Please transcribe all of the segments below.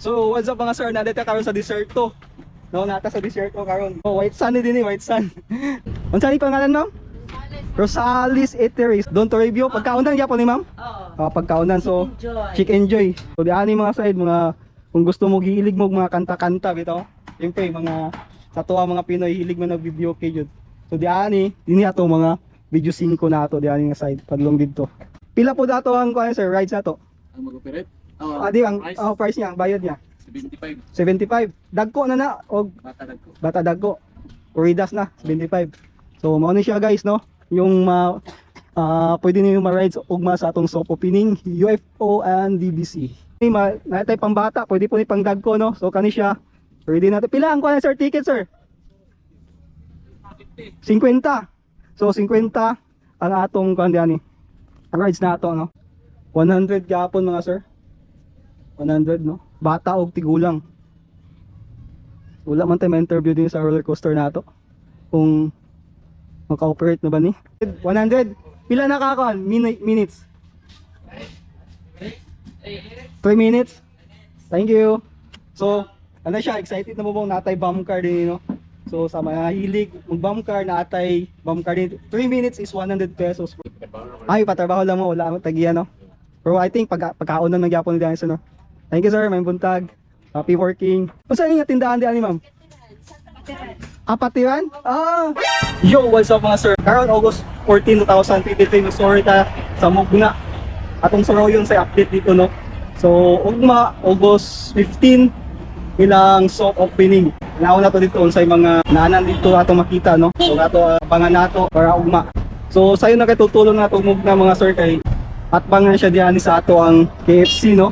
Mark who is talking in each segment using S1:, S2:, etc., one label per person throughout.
S1: So what's up mga sir, nandito karon sa desierto. No, nata sa desierto karon. Oh, white sun din white sun. Unsa ni pangalan ma'am? Rosales Eateries. Doon to review pagkaunan gyapon ni ma'am? Oo. Pagkaunan so chick enjoy. So di ani mga side mga kung gusto mo hilig mo mga kanta-kanta bitaw. Siyempre mga sa tuwa mga Pinoy hilig mo nag-video kay jud. So di ani dinhi ato mga video 5 na ato di ani nga side padlong didto. Pila po dato ang kuan sir rides ato?
S2: Ang mag-operate?
S1: Adi ang price niya, ang bayad niya. 75. Dagko na og
S2: Bata dagko.
S1: bata dagko. Corridas na 75. So mao ni siya guys no. Yung pwede niyo ma-rides ugma sa atong soft opening, UFO and DBC. Natay pang bata, pwede po ni pang dagko no. So kani siya. Pwede natin pila ang kuan sir ticket sir? 50. So 50 ang atong kuan diani. Ang rides na ato no. 100 gapon mga sir. 100 no. Bata og tigulang. Wala man tayo ma-interview din sa roller coaster na to. Kung maka-operate na ba ni? 100. Pila na kakon? Minutes. 3 minutes. Thank you. So, ano siya, excited na mo bang natay bump car din no? So sa mga hilig, mag-bump car na atay bump car din. 3 minutes is 100 pesos. Ay, patrabaho lang mo, wala akong tagiya no. Pero I think pagkaon na nagyapon ni Daniel no. Thank you sir, may buntag. Happy working. Kung saan nga tindahan di ani ma'am? Patiran? Yo, what's up mga sir? Karon August 14, 2023, sorry ta sa Mugna. Atong soroyon sa update dito no. So, ugma August 15 ilang soft opening. Nauna to dito unsay mga naanan dito ato makita no. So ato abangan nato para ugma. So sayo na kay tutulong nato Mugna mga sir kay at bangan siya diyan sa ato ang KFC no.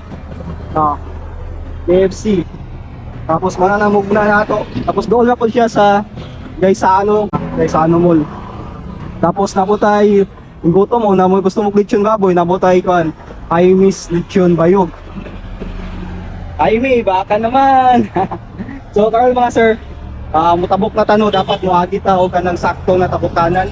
S1: KFC. Tapos mananamugna na to. Tapos doon na po siya sa Gaisano Mall. Tapos naputay gutom mo na mo gusto mo lechon baboy, naputay kan I miss lechon bayog. Ay may baka naman. So karon mga sir, mutabok na tano dapat moagi ta og kanang sakto na tabukanan.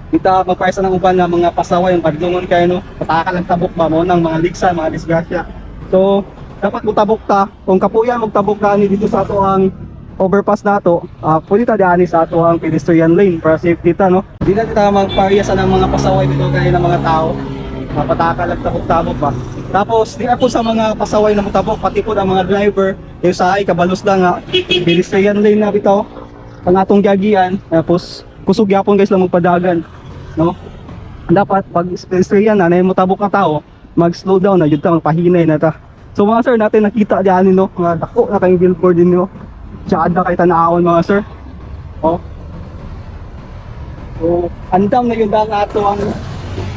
S1: Kita magpaisa ng uban na mga pasaway ang padlungon kay no. Pataka lang tabok ba mo ng mga ligsa, mga disgrasya. So dapat mutabok ta kung kapuyan magtabok ka ni dito sa ato ang overpass nato. Pwede ta diani sa ato ang pedestrian lane para safety ta no. Di na kita magpariyasan ng mga pasaway dito kay ng mga tao. Pataka lang tabok-tabok ba. Tapos di ako sa mga pasaway na mutabok pati po ang mga driver yung sa ay kabalos lang nga pedestrian lane na bitaw ang atong giagian. Tapos kusog yapon guys lang magpadagan no. Dapat pag pedestrian na mutabok na tao mag-slow down na jud ta magpahinay na ta. So mga sir natin nakita diyan no nga dako na kay billboard din no. Tsada kay tanaawon mga sir. So andam na yun ang ato ang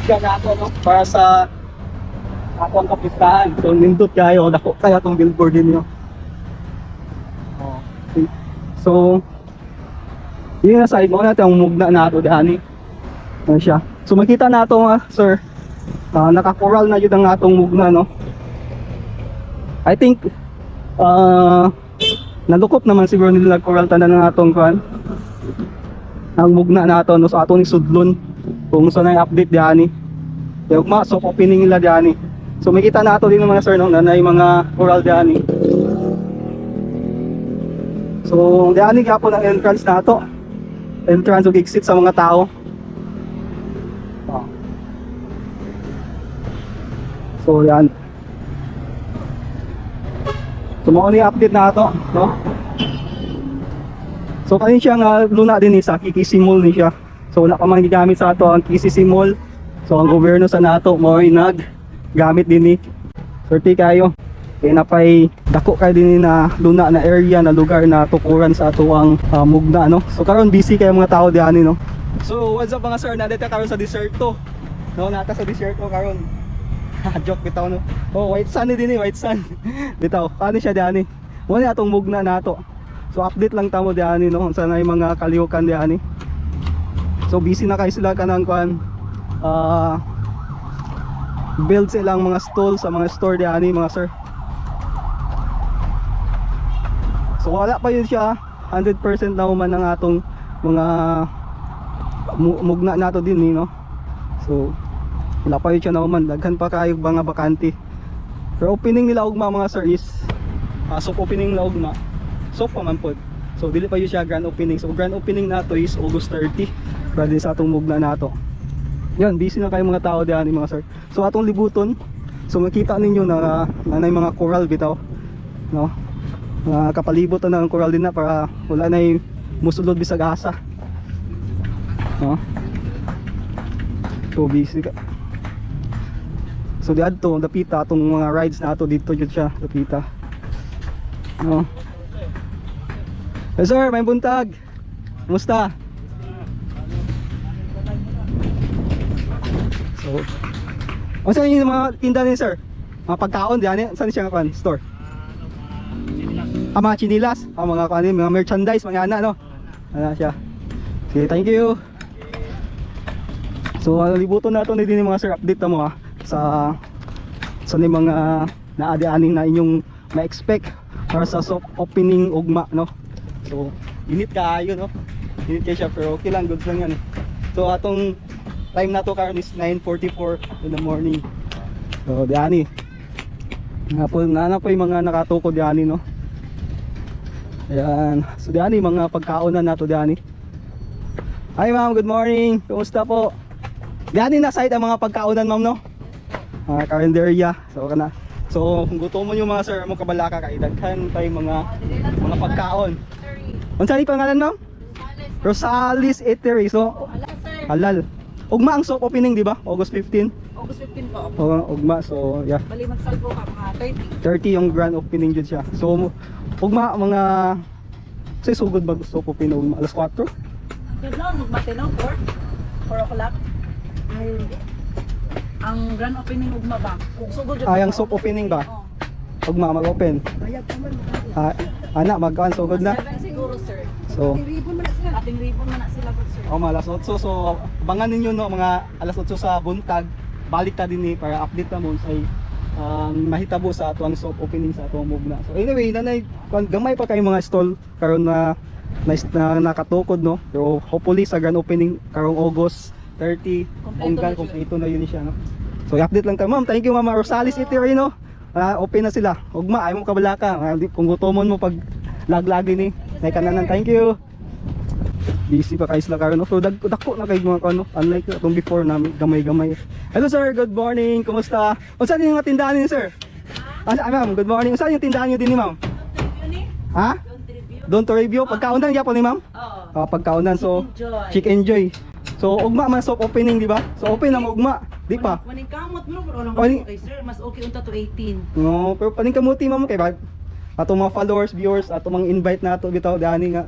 S1: nato no para sa ato ang kapistahan. So nindot kayo dako kaya tong billboard din no. Okay. So yun na side mo natin ang Mugna nato diani. Ano siya. So makita nato nga sir naka-coral na yun ang atong Mugna no. I think nalukop naman siguro nila coral tanan ng atong kuan ang Mugna nato no sa atong sudlon kung saan ay update diani. Yung mga soft opening nila diani. So makita nato din mga sir no nanay mga coral diani. So diani gyapon ang entrance nato. Entrance ug exit sa mga tao. So yan. So mao ni update na ato, no? So kanin siya nga luna din sa KCC Mall ni siya. So wala pa man gigamit sa ato ang KCC Mall. So ang gobyerno sa nato mao nag gamit din ni. Sorti kayo. Kaya napay dako kay din na luna na area na lugar na tukuran sa ato ang Mugna no. So karon busy kay mga tao diani no. So what's up mga sir, nandito karon sa desierto. No, nata sa desierto karon. Joke bitaw no. Oh, white sun din white sun. Bitaw, ano siya diani? Mo ni atong Mugna nato. So update lang tamo diani no, unsa na yung mga kalihukan diani. So busy na kay sila kanang kuan build silang mga stall sa mga store diani mga sir. So wala pa yun siya 100% na man ang atong mga Mugna nato din no. So wala pa yun siya na man, daghan pa kayo mga bakante. Pero opening nila ugma mga sir is soft opening nila ugma. Soft pa man pod. So dili pa yun siya grand opening. So grand opening nato is August 30. Para din sa atong mugna nato. Yan, busy na kayo mga tao diyan mga sir. So atong libuton. So makita ninyo na nanay mga coral bitaw. No? Kapalibot na ng coral din na para wala na yung musulod bisag asa. No? So busy ka. So diadto dapita atong mga rides na ato dito jud siya dapita. No? Hey sir, may buntag. Kumusta? So, saan yung mga tinda ni sir? Mga pagkaon diyan, saan siya nga store? Mga chinilas, mga mga merchandise, mga ana no. Ana siya. Sige, thank you. So, libuton nato ni din mga sir update mo sa ni mga naadi-aning na inyong ma-expect para sa soft opening ugma no. So, init kaayo no. Init kay siya pero okay lang, goods lang yan. So, atong time na to karon is 9:44 in the morning. So, diani. Na po yung mga nakatukod diani no. Ayan. So, diani mga pagkaon na nato diani. Hi ma'am, good morning. Kumusta po? Diani na side ang mga pagkaonan ma'am no. Carinderia. So, kana. So, kung gusto mo yung mga sir mo kabalaka kay daghan tay mga pagkaon. Unsa ni pangalan ma'am? Rosales Eatery. So, halal. Ugma ang soft opening, di ba? August 15.
S2: August 15 po.
S1: Ugma, so yeah.
S2: Bali magsalpo ka mga
S1: 30 yung grand opening dyan siya. So, ugma mga say sugod ba gusto po ugma alas 4?
S2: Good lang, magmatinaw 4 o'clock. Ang grand opening ugma ba? Kung sugod
S1: yung soft opening ba? Ugma mag-open.
S2: Bayad naman.
S1: Anak, magkaan sugod na.
S2: 7 siguro sir.
S1: So,
S2: Ating ribon na sila good sir.
S1: alas 8. So, abangan ninyo no mga alas 8 sa buntag. Balik ta din ni para update na mo say mahitabo sa atuang soft opening sa atuang mugna. So anyway, nanay gamay pa kay mga stall karon na nakatukod no. Pero hopefully sa grand opening karong August 30 hanggang kompleto na yun siya no. So i-update lang ta ma'am. Thank you Mama Rosales Eatery no. Open na sila. Ugma ay mo kabalaka. Kung gutomon mo pag laglagi ni nay kananan. Thank you. Busy pa kayo sila karon no. So dako na kay mga ano, unlike itong before namin gamay-gamay. Hello sir, good morning. Kumusta? Unsa din yung tindahan niyo sir? Ma'am, good morning. Unsa yung tindahan niyo din ni ma'am? Ha? Don't review. Pagkaunan gyapon ni ma'am? Oo. Pagkaunan so chick enjoy. So ugma man soft opening di ba? So open na mo ugma, di pa?
S2: Maning kamot mo pero lang okay sir, mas okay unta to 18.
S1: No, pero paning kamuti ma'am kay ba? Ato mga followers, viewers, ato mga invite nato bitaw dani nga.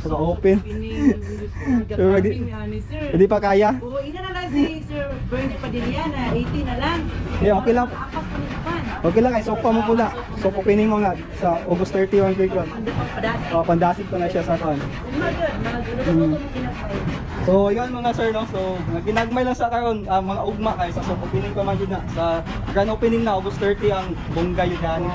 S1: So open. Sure, hindi pa kaya?
S2: Oo, ina na lang si Sir Bernie Padillana, 18 na lang.
S1: Yeah, okay lang.
S2: Apat pa ni Pan.
S1: Okay lang, so pa mo pula. So opening mo nga sa August 31 week lang. Pandasit ko na siya sa kan. So yun mga sir no. So ginagmay lang sa karon mga ugma kay sa soft opening pa man yun na. Sa grand opening na August 30 ang bongga yun gani.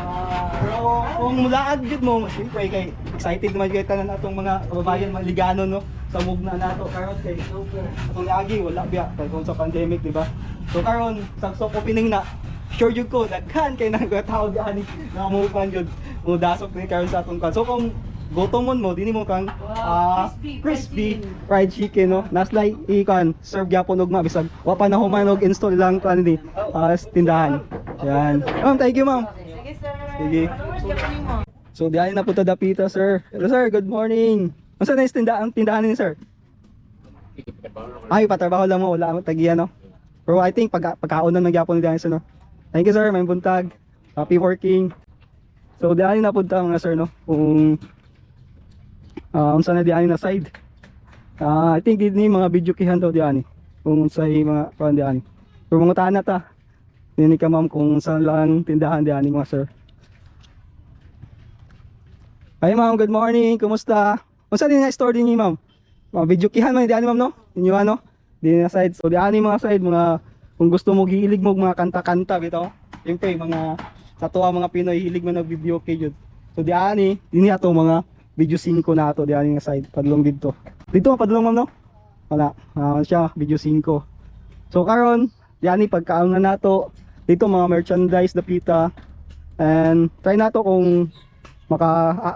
S1: Pero kung mulaag jud mo, siyempre kay excited naman gyud tanan atong mga kababayan maligano no sa mugna nato karon kay atong agi wala biya kung sa pandemic di ba. So karon sa soft opening na sure jud ko daghan kay nang tao gani na mo kan jud mo dasok ni karon sa atong kan. So kung gutomon mo dinhi mo kang crispy fried chicken no naslay ikan serve gyapon ugma bisag wa pa na humanog install lang kan ni tindahan. Yan. Ma'am, thank you ma'am.
S2: Sige sir.
S1: Sige. So diyan na punta dapita sir. Hello sir, good morning. Unsa na tindahan ni sir? Ay patrabaho lang mo wala tagiya no. Pero I think pagkaon na magyapon ni diyan sir no. Thank you sir, may buntag. Happy working. So diyan na punta mga sir no. Kung unsa na diyan na side. I think din mga video kihan daw diyan kung sa mga kuan diyan. Pero mga tahan na ta. Nini ka ma'am kung saan lang tindahan diyan mga sir. Hi ma'am, good morning. Kumusta? Unsa din nga store din ni ma'am? Mga video kihan man diyan ma'am no? Inyo ano? Din na side. So diyan mga side mga kung gusto mo gihilig mo mga kanta-kanta bitaw. Siyempre mga sa tuwa mga Pinoy hilig man nag-video kay jud. So diyan din ato mga video 5 na ato diyan nga side padulong dito. Dito padulong ma'am no? Wala. Siya video 5. So karon diyan pagkaon na nato dito mga merchandise dapita And try nato kung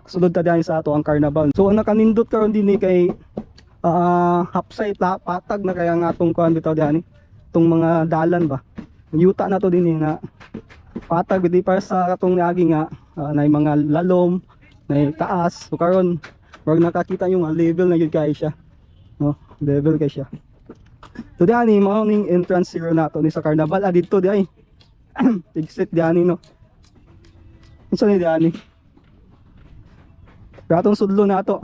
S1: sulod ta diyan sa ato ang carnival. So ang nakanindot karon din kay hapsay patag na kaya nga atong kuan bitaw diyan itong mga dalan ba. Yuta na to din na patag di para sa atong niagi nga na mga lalom, na taas. So karon wag nakakita yung level na yun kay siya. No, level kay siya. So diyan ni mao ning entrance zero nato ni sa carnival dito diay. Exit diyan no. Unsa ni diyan ni? Atong sudlo nato.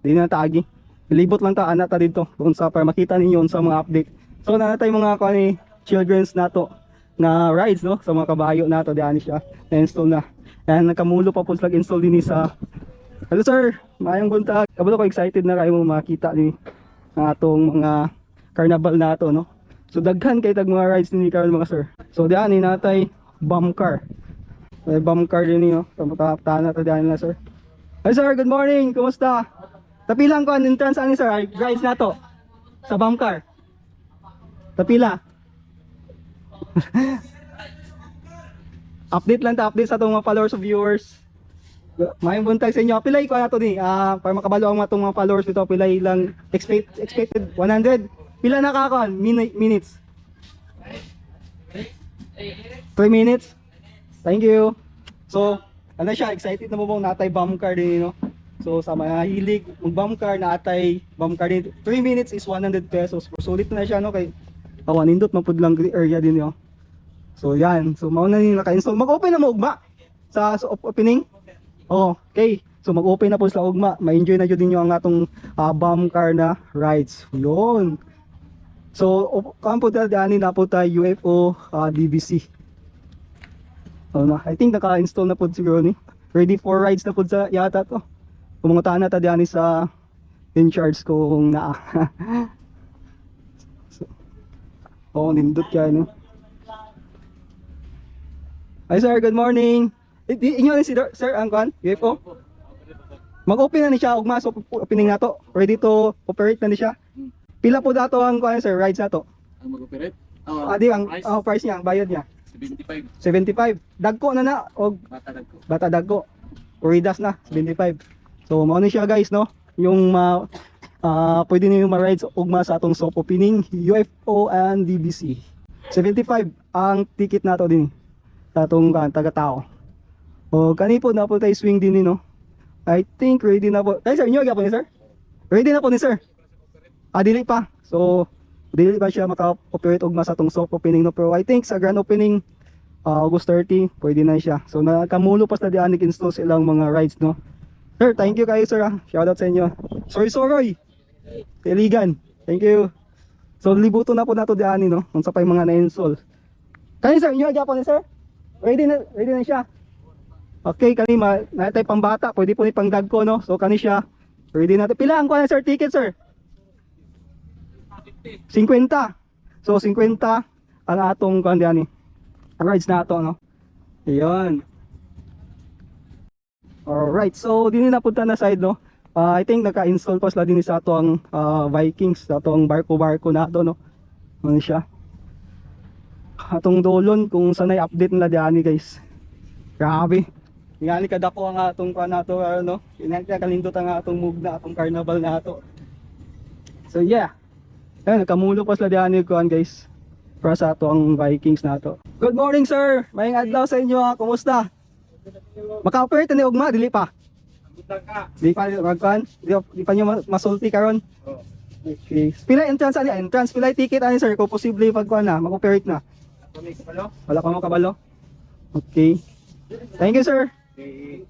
S1: Di na taagi. Libot lang ta ana ta dito kung sa para makita ninyo sa mga update. So na tay mga kani children's nato na rides no sa mga kabayo nato diyan siya. Na-install na. And nakamulo pa po slag install din sa. Hello sir, mayong buntag. Kabalo ko excited na kayo mo makita ni atong mga carnival nato no. So daghan kay tag mga rides ni karon mga sir. So diyan ni natay bomb car. May bomb car din niyo. Tamata na ta diyan na sir. Hi sir, good morning. Kumusta? Tapilang ko ang entrance ani sir, rides nato sa bomb car. Tapila. Update lang ta, update sa atong mga followers of viewers. Mayong buntag sa inyo. Pilay ko na to ni para makabalo ang atong mga followers dito. Pilay lang expected 100. Pila na kakon minutes? 3 minutes. Thank you. So, ano siya, excited na mo bang natay bomb car din no? So sa mga hilig mag bomb car natay bomb car din. 3 minutes is 100 pesos. Sulit na siya no kay nindot mapud lang area din yo. So yan. So mao na ni naka-install. Mag-open na mo ugma sa opening. Oh, okay. So mag-open na po sa ugma. Ma-enjoy na jud ninyo ang atong bomb car na rides. Yun. So kampo dani na po tayo UFO DBC. Oh, I think naka-install na po siguro ni. Ready for rides na po sa yata to. Pumunta na ta diyan sa in charge ko kung naa. So, oh, nindot kaya no. Hi sir, good morning. Inyo ni si sir Angkon, UFO. Mag-open na ni siya ugma so opening na to. Ready to operate na ni siya. Pila po dato ang kuan sir rides nato?
S3: Ang mag-operate?
S1: Di ang price niya, ang bayad niya. 75. Dagko na og bata dagko. Uridas na 75. So mao ni siya guys no. Yung pwede niyo ma-rides ugma sa atong soft opening UFO and DBC. 75 ang ticket nato din. Sa atong taga-tao. O kani po na po tayo swing din no. I think ready na po. Ay sir, inyo gyapon ni sir? Ready na po ni sir. Dili pa. So dili ba siya maka-operate ugma sa atong soft opening no, pero I think sa grand opening August 30 pwede na siya. So nakamulo pa sa diyan install silang mga rides no. Sir, thank you kayo sir. Shout out sa inyo. Sorry. Tiligan. Thank you. So libuto na po nato diyan no. Unsa pa yung mga na-install. Kani sir, inyo gyapon ni sir? Ready na siya. Okay, kani natay pambata, pwede po ni pangdagko no. So kani siya. Ready na. Pila ang kuan sir ticket sir? 50. So 50 ang atong kandiani. Rides na ato no. Ayun. Alright, so din na punta na side no. I think naka-install pa sila din sa ato ang Vikings, sa ato ang barko na ato no. Ano siya? Atong dolon kung sanay update nila diani guys. Grabe. Ngani kadako ang atong kuan nato no. Kalindot ang atong move na atong carnival na ato. So yeah. Ayun, nakamulo pa sila diyan kuan guys. Para sa ato ang Vikings na to. Good morning sir. Mayong adlaw sa inyo. Kumusta? Maka-operate ni ugma dili pa. Di pa magkuan. Di pa nyo masulti karon. Okay. Pila entrance ani? Entrance pila ticket ani sir? Kung posible pagkuan na, mag-operate na. Wala pa mo kabalo. Okay. Thank you sir.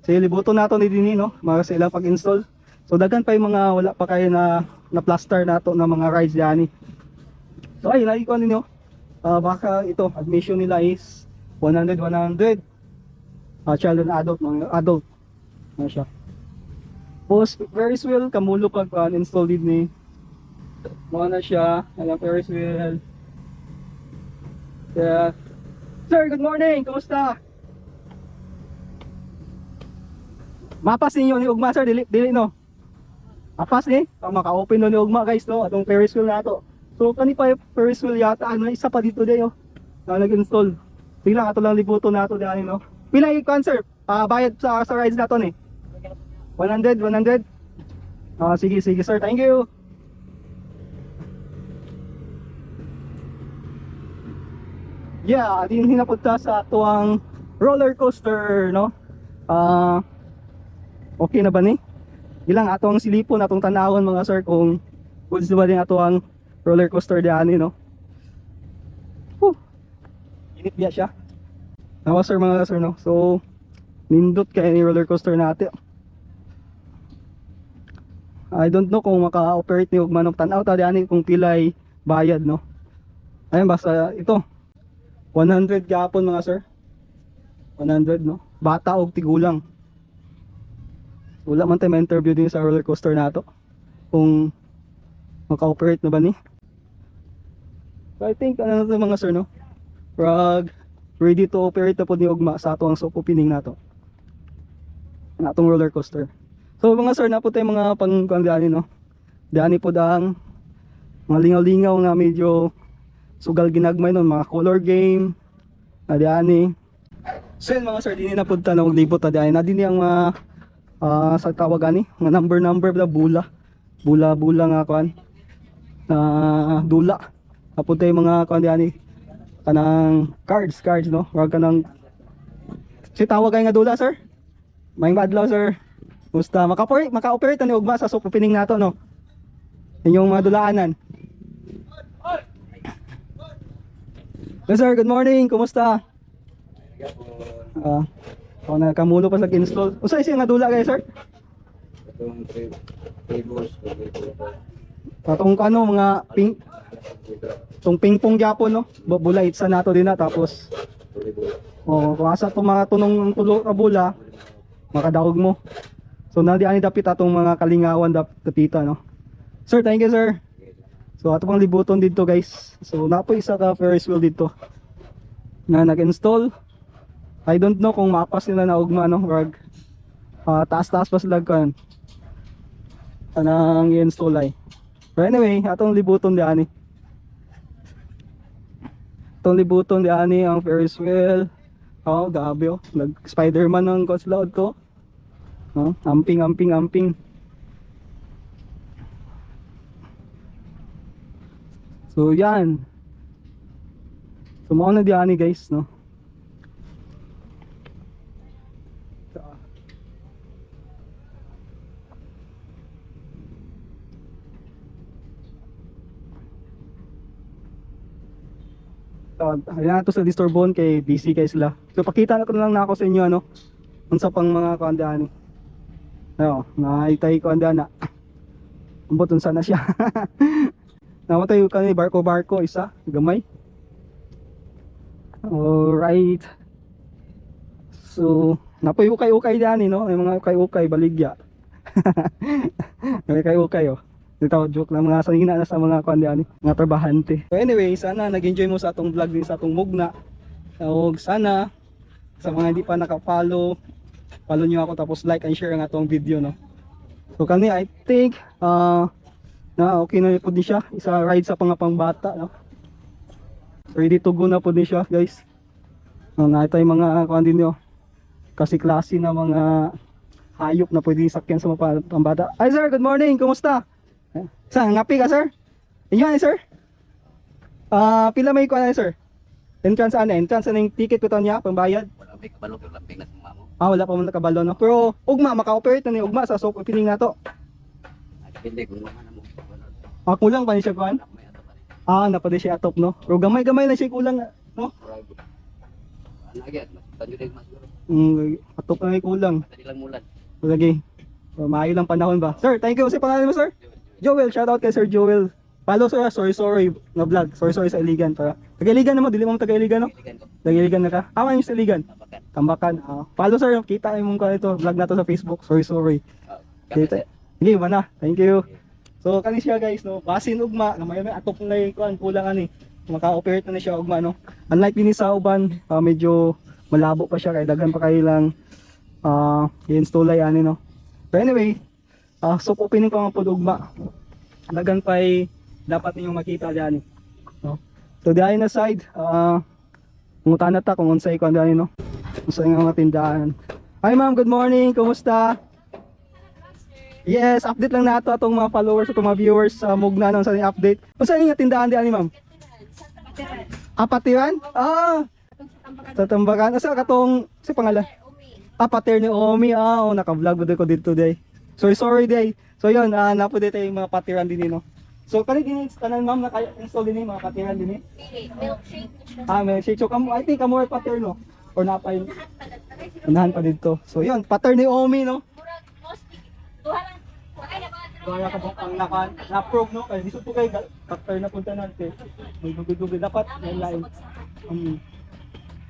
S1: Sige, libuto nato ni dinhi no. Mga sila pag-install. So daghan pa yung mga wala pa kayo na plaster nato na mga rides diani. So ay lagi ko ninyo. Baka ito admission nila is 100. Child and adult, mga adult. Ano siya? Post Ferris wheel kamulo pag install din ni. Mo na siya, ang Ferris wheel. Yeah. Sir, good morning. Kumusta? Mapas ninyo ni ugma sir, dili no. Apas ni, maka-open ni ugma guys no, atong Ferris wheel nato. So kani pa yung Ferris wheel yata, ano isa pa dito dayo. Na nag-install. Pila ato lang libuto na ato diyan no. Pila yung concert? Bayad sa rides nato ni. 100, 100. Sige, sige sir. Thank you. Yeah, din hinapunta sa tuwang roller coaster, no? Okay na ba ni? Ilang ato ang silipon, atong tanawon mga sir kung goods ba din ato ang roller coaster diyan, no? Init biya siya. Nawa sir mga sir, no? So, nindot kaya ni roller coaster natin. I don't know kung maka-operate ni Ugmanok tanaw ta diyan kung pilay bayad, no? Ayun basta ito. 100 gapon mga sir. 100 no. Bata og tigulang. Wala man tayo ma-interview din sa roller coaster nato. Kung maka-operate na ba ni. So I think ano na to mga sir no. Rag ready to operate na po ni Ugma sa ato ang soft opening nato. Natong roller coaster. So mga sir na po tayo mga pangkuan no. Diani po dang mga lingaw-lingaw nga medyo sugal ginagmay nun, mga color game adiani. So yun mga sir, dini na punta na maglibot adiani na din yung mga sa tawag ani, mga number na bula nga kuan na dula napunta yung mga kuan adiani kanang cards no, wag kanang si tawag ay nga dula sir. May badlaw sir, musta maka-operate ni Ugma sa soft opening nato no, inyong mga dulaanan. Yes sir, good morning. Kumusta? Ako nakamulo pa sa install. Usa siya nga dula kay sir?
S3: Itong tables.
S1: Patong kano mga ping-pong gyapon no. Bulay sa nato din na tapos kung asa to mga tunong tulo ka bula makadawog mo. So nadi ani dapit atong mga kalingawan dapita no. Sir, thank you sir. So ato pang libuton dito guys. So napo isa ka Ferris wheel dito na nag-install. I don't know kung mapas nila na ugma no, rag taas-taas pa sila kan anang i-install ay. But anyway, atong libuton diani. Atong libuton diani ang Ferris wheel. Gabi oh. Nag Spider-Man ang cloud ko. Amping. So yan. So mao na diani guys no. Ayan to sa Disturbon kay busy kay sila. So pakita na ko na lang na ako sa inyo ano. Unsa pang mga kuandaan. Ayo, naitay kuandaan na. Umbot unsa na siya. Namatay yung kanil barko isa, gamay. Alright. So, napoy ukay-ukay dyan no? May mga ukay-ukay, baligya. May ukay-ukay oh. Dito joke lang mga sanina na sa mga kuandyan mga trabahante. So anyway, sana nag-enjoy mo sa atong vlog din sa atong mugna. O sana sa mga hindi pa naka-follow, follow nyo ako tapos like and share ang atong video no. So kani I think na okay na po din siya, isa ride sa pangbata no. Ready to go na po din siya guys. Nakita yung mga kuandin nyo kasi klase na mga hayop na pwede sakyan sa mga pambata. Hi sir, good morning, kumusta? Saan, ngapi ka sir? Inyo sir? Pila may kuha na sir? Entrance ano? Entrance ano yung ticket ko niya, pambayad?
S3: Wala may kabalo, pero lamping na itong mamo.
S1: Wala pa muna kabalo no. Pero ugma, maka-operate na ni ugma sa soft opening na to.
S3: Depende kung mga na mo.
S1: Kulang pa ni siya kuhan?
S3: May ato pa rin.
S1: Napade siya atop no. Pero gamay-gamay lang siya kulang no.
S3: Ano agad, tanyo din mas siguro.
S1: Atop na may kulang.
S3: Tadi lang mulan.
S1: Lagi. Maayo lang panahon ba? Sir, thank you sa pangalan mo sir. Joel, shout out kay Sir Joel. Follow sir, sorry na vlog. Sorry sa Iligan para. Taga-Iligan na mo, dili mo taga-Iligan no.
S3: Piligan ko.
S1: Taga-Iligan na ka. Awan yung sa Iligan.
S3: Tabakan.
S1: Tambakan. Follow sir, kita mo ko ito vlog na to sa Facebook. Sorry.
S3: Kaya
S1: Sige ba na? Thank you. So kani siya guys no, basin ugma na may atop na kuan kulang ani. Maka-operate na siya ugma no. Unlike din sa uban, medyo malabo pa siya kay daghan pa kay lang i-install ay ani no. But anyway, so opening ko ang ugma. Daghan pa dapat niyo makita diyan no. So diyan na side Mungutan na ta kung unsay kuan dani no. Unsay nga mga tindahan. Hi ma'am, good morning. Kumusta? Yes, update lang nato atong mga followers atong mga viewers sa Mugna nang sa update. Unsa nga tindahan diani ma'am? Patiran? Sa Tambakan. Asa katong si pangalan? Pater ni Omi. Naka-vlog ko dito today. Sorry day. So yun, napo dito yung mga patiran din no. So kani din tanan ma'am naka-install din yung mga patiran din.
S2: Milkshake.
S1: Milkshake. So I think kamo pater no or napay unahan pa dito. So yun, pater ni Omi no. Kaya ka bang na-prove no? Kaya dito po kayo pater na punta natin. May dugay-dugay dapat may line.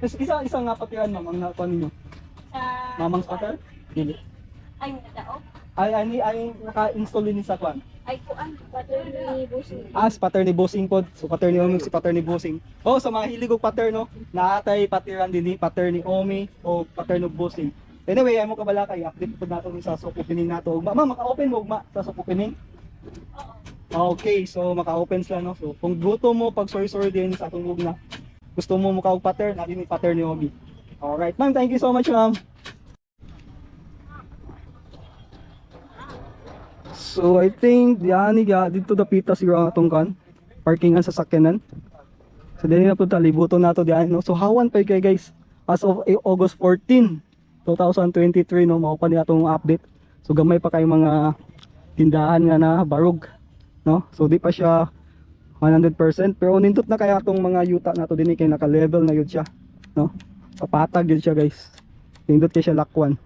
S1: Isa nga patiran ma'am ang nakuha ninyo. Mamang pater? Dili.
S2: Ay, nadaog.
S1: Ay naka-install din sa kwan.
S2: Ay, kuan. Pater ni Busing.
S1: Si pater ni Bossing pod. So pater ni Omi, si pater ni Bossing. Sa mga hilig og pater no, naatay patiran din ni pater ni Omi o pater ni Bossing. Anyway, ay mo kabalakay, update po nato sa soft opening nato. Ma'am, maka-open mo ugma sa soft opening? Okay, so maka-open sila no. So kung gusto mo pag sorry din sa atong Mugna, gusto mo mukha og pater, na ni pater ni Omi. Alright, ma'am, thank you so much, ma'am. So I think diani dito dapita siguro ang atong kan parkingan sa sakyanan. So dili na pud libuton nato diyan no. So hawan pa kay guys as of August 14, 2023 no mao pa ni atong update. So gamay pa kay mga tindahan nga na barog no. So di pa siya 100% pero nindot na kay atong mga yuta nato dinhi kay naka-level na gyud siya no. Papatag gyud siya guys. Nindot kay siya lakwan.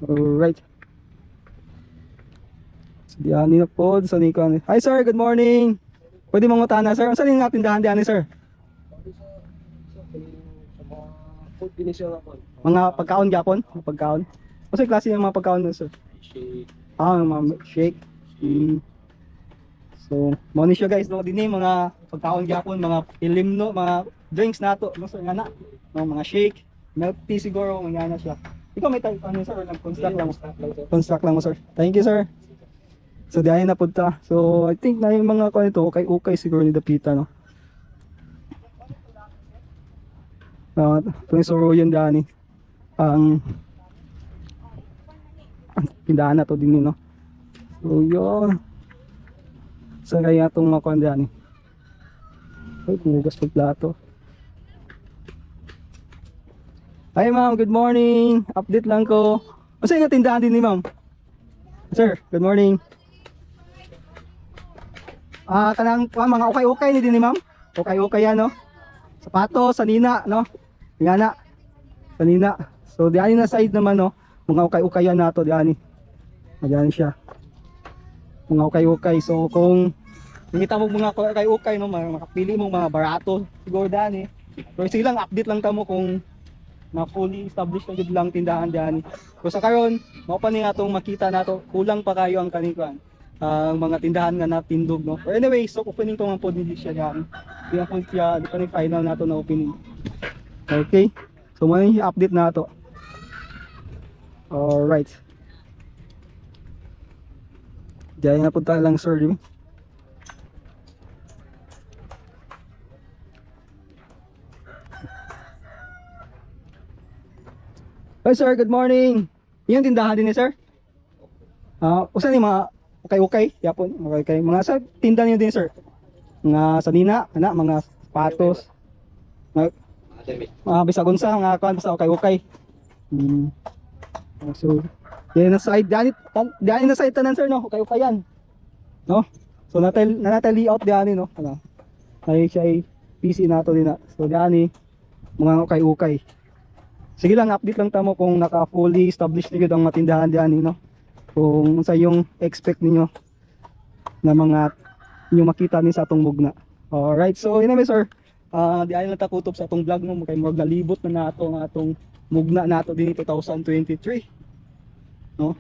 S1: Alright. Diyan na po sa Nikon. Hi sir, good morning. Pwede mangutana sir. Saan yung tindahan diyan sir? Mga pagkaon gyapon, pagkaon. Kasi klase ng mga pagkaon doon sir. Mga shake. So, mo ni siya guys, no dinhi mga pagkaon gyapon, mga ilim no, mga drinks nato, no sir ngana. No, mga shake, milk tea siguro, mga na siya. Ikaw may type ano sir, nag-construct lang mo. Construct lang mo sir. Thank you sir. So diyan na punta. So I think na yung mga kuan ito ukay siguro ni Dapita no. Ito soro yun dani. Ang tindahan na to din no. So yun. Sa kaya itong mga kuan dani. Ay, kumugas pag plato. Hi ma'am, good morning. Update lang ko. Kasi nga tindahan din ni ma'am. Sir, good morning. Kanang mga ukay-ukay ni din ni ma'am. Ukay-ukay yan no. Sapatos, sanina no. Ngana. Sanina. So diani na side naman no. Mga ukay-ukay yan nato diani. Diyan siya. Mga ukay-ukay. So kung nakita mo mga ukay-ukay no, makapili mo mga barato siguro diani. Pero silang update lang tamo kung na fully established na jud lang tindahan diani. So sa karon, mao pa ni atong makita nato kulang pa kayo ang kanikuan. Ang mga tindahan nga na tindog no. But anyway, so opening to man pod ni siya diyan. Kaya po siya di pa ni final nato na opening. Okay. So mo yung update nato. All right. Diyan na punta lang sir. Di ba? Hi sir, good morning. Yung tindahan din ni sir? Usa ni mga ukay-ukay, yapon, ukay-ukay. Mga sa tinda niyo din sir. Mga sanina, mga patos. Mga bisag unsa nga kuan basta ukay-ukay. So, yan na side, diyan na side tanan sir no, ukay-ukay yan. No? So natali out diyan no. Ay siya ay PC nato din na. So diyan mga ukay-ukay. Sige lang, update lang tamo kung naka-fully established na ang matindahan diyan no. Kung sa yung expect niyo na mga inyo makita ni sa atong Mugna. Alright, so anyway sir, diyan lang ta kutob sa atong vlog no, kay murag nalibot na nato ang atong Mugna nato din 2023. No?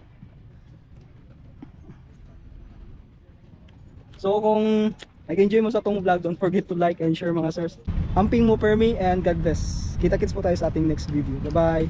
S1: So kung nag-enjoy mo sa atong vlog, don't forget to like and share mga sirs. Amping mo per me and God bless. Kita-kits po tayo sa ating next video. Bye bye.